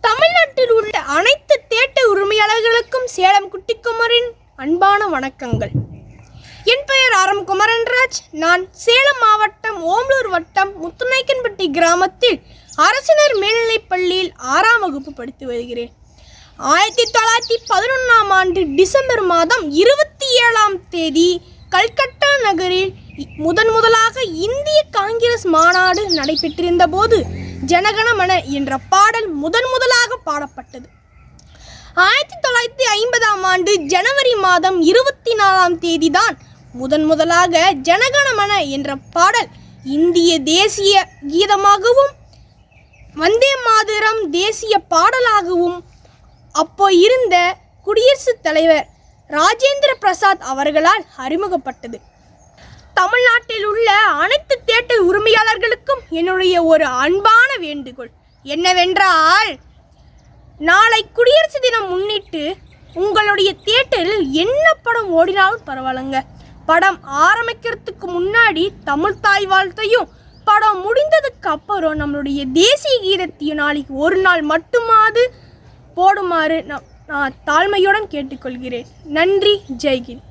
தமிழ்நாட்டில் உள்ள அனைத்து தியேட்டர் உரிமையாளர்களுக்கும் சேலம் குட்டிக்குமரின் அன்பான வணக்கங்கள். என் பெயர் ஆர். எம். குமரன்ராஜ். நான் சேலம் மாவட்டம் ஓமலூர் வட்டம் முத்துநாயக்கன்பட்டி கிராமத்தில் அரசினர் மேல்நிலைப் பள்ளியில் 6ஆம் வகுப்பு படித்து வருகிறேன். 1911ஆம் ஆண்டு டிசம்பர் மாதம் 27ஆம் தேதி கல்கத்தா நகரில் முதலாக இந்திய காங்கிரஸ் மாநாடு நடைபெற்றிருந்த போது ஜனகணமன என்ற பாடல் முதலாக பாடப்பட்டது. 1950ஆம் ஆண்டு ஜனவரி மாதம் 24ஆம் தேதி தான் முதலாக ஜனகணமன என்ற பாடல் இந்திய தேசிய கீதமாகவும் வந்தே மாதரம் தேசிய பாடலாகவும் அப்போ இருந்த குடியரசுத் தலைவர் ராஜேந்திர பிரசாத் அவர்களால் அறிமுகப்பட்டது. தமிழ்நாட்டில் உள்ள அனைத்து தியேட்டர் உரிமையாளர்களுக்கும் என்னுடைய ஒரு அன்பான வேண்டுகோள் என்னவென்றால், நாளை குடியரசு தினம் முன்னிட்டு உங்களுடைய தியேட்டரில் என்ன படம் ஓடினாலும் பரவாயில்லைங்க, படம் ஆரம்பிக்கிறதுக்கு முன்னாடி தமிழ் தாய் வாழ்த்தையும் படம் முடிந்ததுக்கு அப்புறம் நம்மளுடைய தேசிய கீதத்தையும் நாளைக்கு ஒரு நாள் மட்டுமாவது போடுமாறு நான் தாழ்மையுடன் கேட்டுக்கொள்கிறேன். நன்றி. ஜெய்ஹிந்த்.